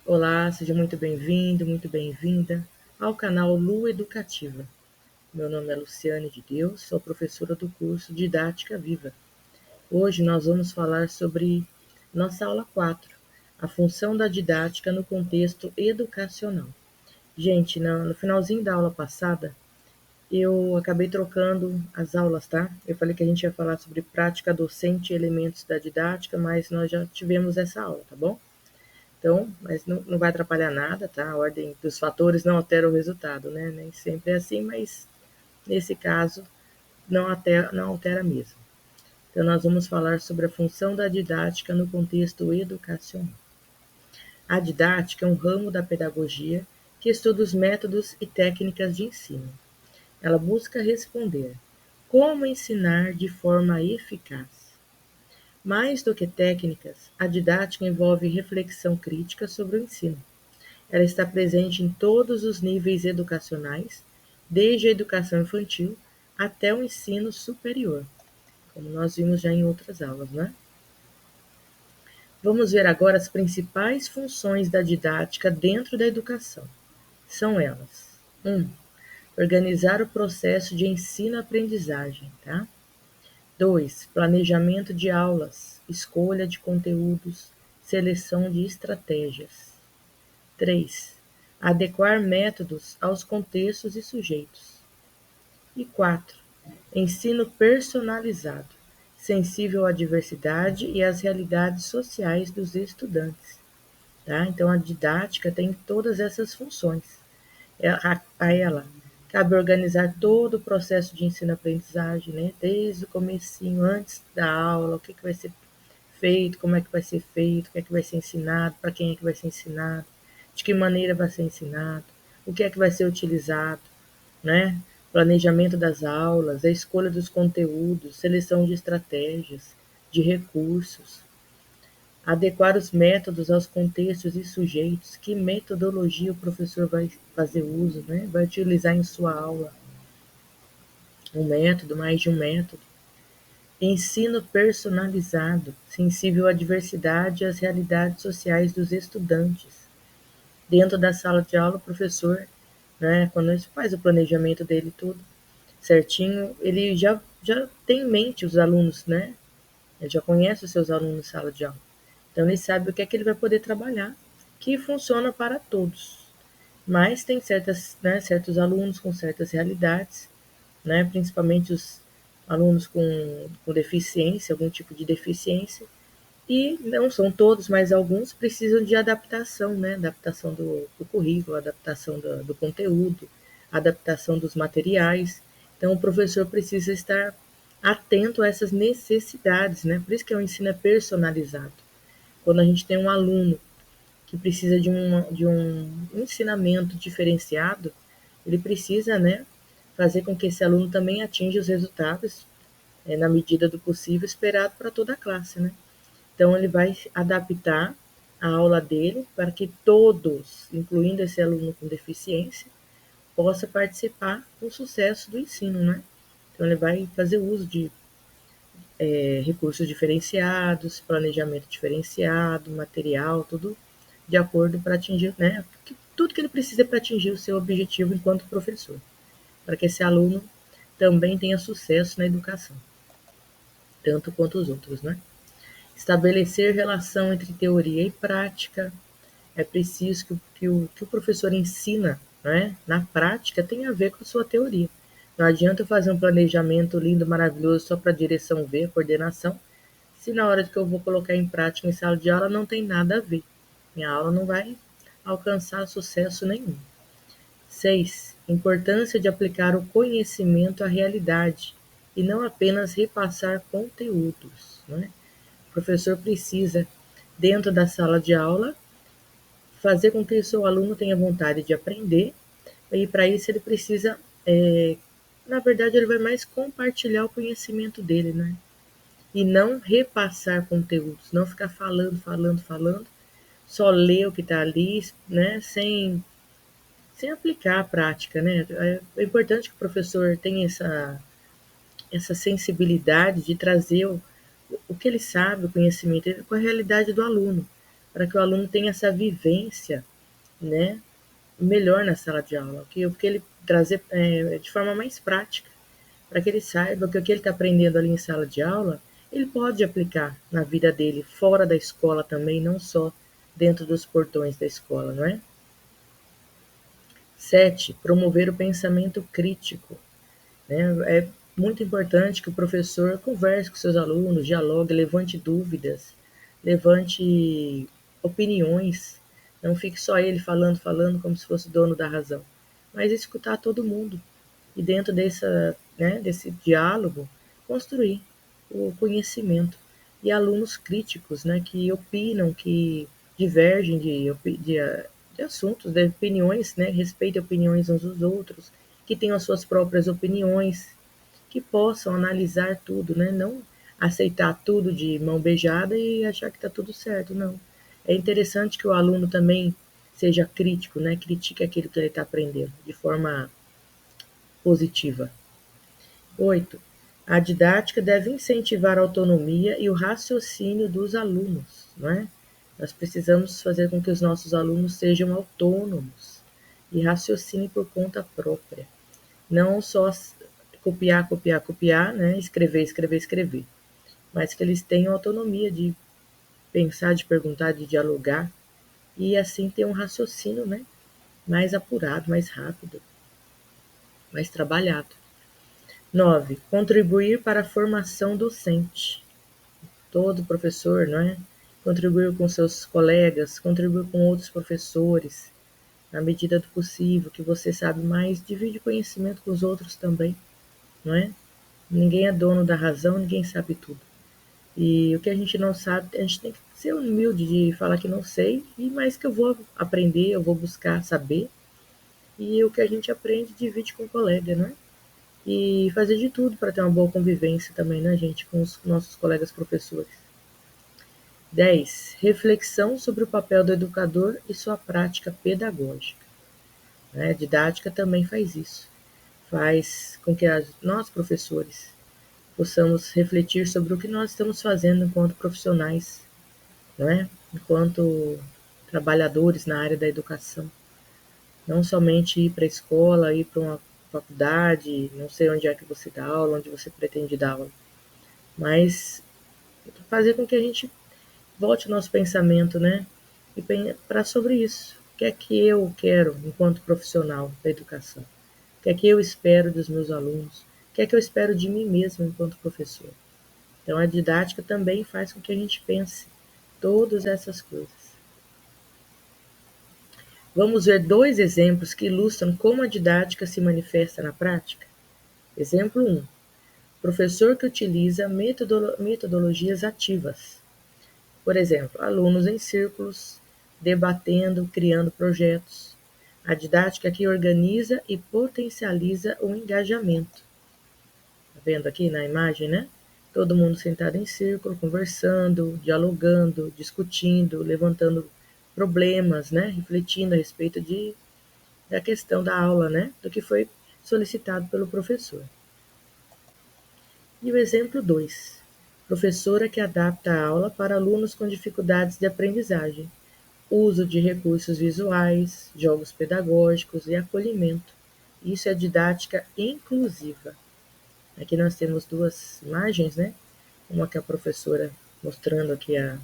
Olá, seja muito bem-vindo, muito bem-vinda ao canal Lu Educativa. Meu nome é Luciane de Deus, sou professora do curso Didática Viva. Hoje nós vamos falar sobre nossa aula 4, a função da didática no contexto educacional. Gente, no finalzinho da aula passada, eu acabei trocando as aulas, tá? Eu falei que a gente ia falar sobre prática docente e elementos da didática, mas nós já tivemos essa aula, tá bom? Então, mas não vai atrapalhar nada, tá? A ordem dos fatores não altera o resultado, né? Nem sempre é assim, mas nesse caso não altera mesmo. Então, nós vamos falar sobre a função da didática no contexto educacional. A didática é um ramo da pedagogia que estuda os métodos e técnicas de ensino. Ela busca responder como ensinar de forma eficaz. Mais do que técnicas, a didática envolve reflexão crítica sobre o ensino. Ela está presente em todos os níveis educacionais, desde a educação infantil até o ensino superior, como nós vimos já em outras aulas, né? Vamos ver agora as principais funções da didática dentro da educação. São elas: 1. Organizar o processo de ensino-aprendizagem, tá? 2. Planejamento de aulas, escolha de conteúdos, seleção de estratégias. 3. Adequar métodos aos contextos e sujeitos. E 4. Ensino personalizado, sensível à diversidade e às realidades sociais dos estudantes. Tá? Então, a didática tem todas essas funções. A ela cabe organizar todo o processo de ensino-aprendizagem, né? Desde o comecinho, antes da aula, o que vai ser feito, como é que vai ser feito, o que é que vai ser ensinado, para quem é que vai ser ensinado, de que maneira vai ser ensinado, o que é que vai ser utilizado, né? Planejamento das aulas, a escolha dos conteúdos, seleção de estratégias, de recursos, adequar os métodos aos contextos e sujeitos, que metodologia o professor vai fazer uso, né? Vai utilizar em sua aula um método, mais de um método. Ensino personalizado, sensível à diversidade e às realidades sociais dos estudantes. Dentro da sala de aula, o professor, né, quando ele faz o planejamento dele tudo certinho, ele já tem em mente os alunos, né? Ele já conhece os seus alunos em sala de aula. Então, ele sabe o que é que ele vai poder trabalhar, que funciona para todos. Mas tem certos alunos com certas realidades, né, principalmente os alunos com deficiência, algum tipo de deficiência, e não são todos, mas alguns precisam de adaptação, né, adaptação do currículo, adaptação do conteúdo, adaptação dos materiais. Então, o professor precisa estar atento a essas necessidades, né, por isso que é um ensino personalizado. Quando a gente tem um aluno que precisa de um ensinamento diferenciado, ele precisa, né, fazer com que esse aluno também atinja os resultados, na medida do possível, esperado para toda a classe, né? Então, ele vai adaptar a aula dele para que todos, incluindo esse aluno com deficiência, possa participar com sucesso do ensino, né? Então, ele vai fazer uso de recursos diferenciados, planejamento diferenciado, material, tudo de acordo para atingir, né? Tudo que ele precisa para atingir o seu objetivo enquanto professor, para que esse aluno também tenha sucesso na educação, tanto quanto os outros, né? Estabelecer relação entre teoria e prática. É preciso que o professor ensina, né, na prática tenha a ver com a sua teoria. Não adianta eu fazer um planejamento lindo, maravilhoso, só para a direção ver, coordenação, se na hora que eu vou colocar em prática em sala de aula não tem nada a ver. Minha aula não vai alcançar sucesso nenhum. 6. Importância de aplicar o conhecimento à realidade e não apenas repassar conteúdos, né? O professor precisa, dentro da sala de aula, fazer com que o seu aluno tenha vontade de aprender, e para isso ele precisa, na verdade, ele vai mais compartilhar o conhecimento dele, né? E não repassar conteúdos, não ficar falando, falando, falando, só ler o que está ali, né? Sem aplicar a prática, né? É importante que o professor tenha essa sensibilidade de trazer o que ele sabe, o conhecimento, com a realidade do aluno, para que o aluno tenha essa vivência, né, melhor na sala de aula, que ele trazer de forma mais prática, para que ele saiba que o que ele está aprendendo ali em sala de aula, ele pode aplicar na vida dele, fora da escola também, não só dentro dos portões da escola, não é? 7. Promover o pensamento crítico, né? É muito importante que o professor converse com seus alunos, dialogue, levante dúvidas, levante opiniões, não fique só ele falando como se fosse dono da razão, mas escutar todo mundo e dentro desse diálogo construir o conhecimento e alunos críticos, né, que opinam, que divergem de assuntos, de opiniões, né, respeitem opiniões uns dos outros, que tenham as suas próprias opiniões, que possam analisar tudo, né, não aceitar tudo de mão beijada e achar que está tudo certo, não. É interessante que o aluno também seja crítico, né, critique aquilo que ele está aprendendo de forma positiva. 8. A didática deve incentivar a autonomia e o raciocínio dos alunos, não é? Nós precisamos fazer com que os nossos alunos sejam autônomos e raciocinem por conta própria. Não só copiar, né? Escrever, mas que eles tenham autonomia de pensar, de perguntar, de dialogar e assim ter um raciocínio, né? Mais apurado, mais rápido, mais trabalhado. 9. Contribuir para a formação docente. Todo professor, não é? Contribuir com seus colegas, contribuir com outros professores, na medida do possível, que você sabe mais, divide conhecimento com os outros também, não é? Ninguém é dono da razão, ninguém sabe tudo. E o que a gente não sabe, a gente tem que ser humilde de falar que não sei, e mais que eu vou aprender, eu vou buscar saber, e o que a gente aprende divide com o colega, não é? E fazer de tudo para ter uma boa convivência também, né, gente, com os nossos colegas professores. 10. Reflexão sobre o papel do educador e sua prática pedagógica. Né? A didática também faz isso. Faz com que nós, professores, possamos refletir sobre o que nós estamos fazendo enquanto profissionais, não é? Enquanto trabalhadores na área da educação. Não somente ir para a escola, ir para uma faculdade, não sei onde é que você dá aula, onde você pretende dar aula, mas fazer com que a gente volte o nosso pensamento, né? E para sobre isso. O que é que eu quero enquanto profissional da educação? O que é que eu espero dos meus alunos? O que é que eu espero de mim mesmo enquanto professor? Então, a didática também faz com que a gente pense todas essas coisas. Vamos ver 2 exemplos que ilustram como a didática se manifesta na prática. Exemplo 1. Professor que utiliza metodologias ativas. Por exemplo, alunos em círculos, debatendo, criando projetos. A didática que organiza e potencializa o engajamento. Tá vendo aqui na imagem, né? Todo mundo sentado em círculo, conversando, dialogando, discutindo, levantando problemas, né? Refletindo a respeito da questão da aula, né? Do que foi solicitado pelo professor. E o exemplo 2. Professora que adapta a aula para alunos com dificuldades de aprendizagem. Uso de recursos visuais, jogos pedagógicos e acolhimento. Isso é didática inclusiva. Aqui nós temos 2 imagens, né? Uma que a professora mostrando aqui o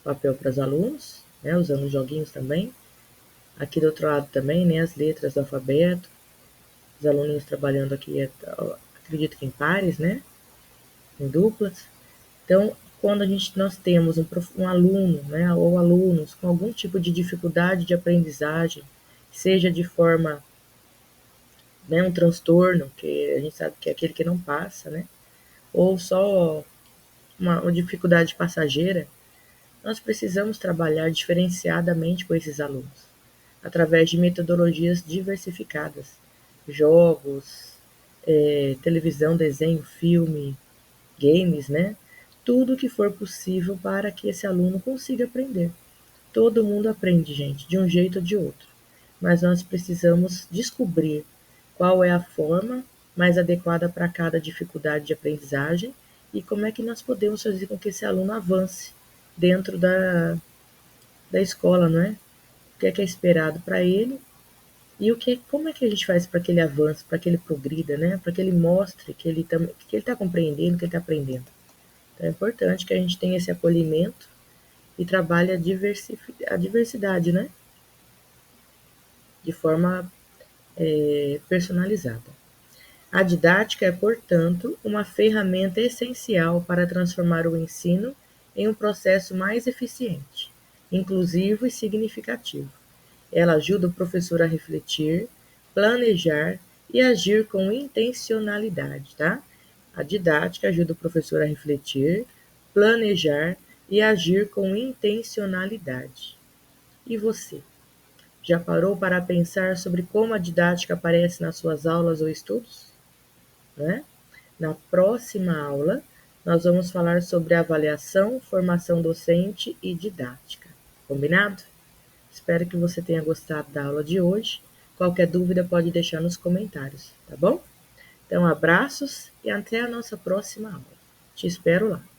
papel para os alunos, né? Usando joguinhos também. Aqui do outro lado também, né? As letras do alfabeto. Os aluninhos trabalhando aqui, acredito que em pares, né? Em duplas. Então, quando nós temos um aluno, né, ou alunos com algum tipo de dificuldade de aprendizagem, seja de forma, né, um transtorno, que a gente sabe que é aquele que não passa, né, ou só uma dificuldade passageira, nós precisamos trabalhar diferenciadamente com esses alunos, através de metodologias diversificadas, jogos, televisão, desenho, filme, games, né? Tudo o que for possível para que esse aluno consiga aprender. Todo mundo aprende, gente, de um jeito ou de outro. Mas nós precisamos descobrir qual é a forma mais adequada para cada dificuldade de aprendizagem e como é que nós podemos fazer com que esse aluno avance dentro da escola, não é? O que é esperado para ele e como é que a gente faz para que ele avance, para que ele progrida, né? Para que ele mostre que ele está compreendendo, que ele está aprendendo. Então é importante que a gente tenha esse acolhimento e trabalhe a diversidade, né? De forma personalizada. A didática é, portanto, uma ferramenta essencial para transformar o ensino em um processo mais eficiente, inclusivo e significativo. Ela ajuda o professor a refletir, planejar e agir com intencionalidade, tá? A didática ajuda o professor a refletir, planejar e agir com intencionalidade. E você? Já parou para pensar sobre como a didática aparece nas suas aulas ou estudos? Né? Na próxima aula, nós vamos falar sobre avaliação, formação docente e didática. Combinado? Espero que você tenha gostado da aula de hoje. Qualquer dúvida pode deixar nos comentários, tá bom? Então, abraços e até a nossa próxima aula. Te espero lá.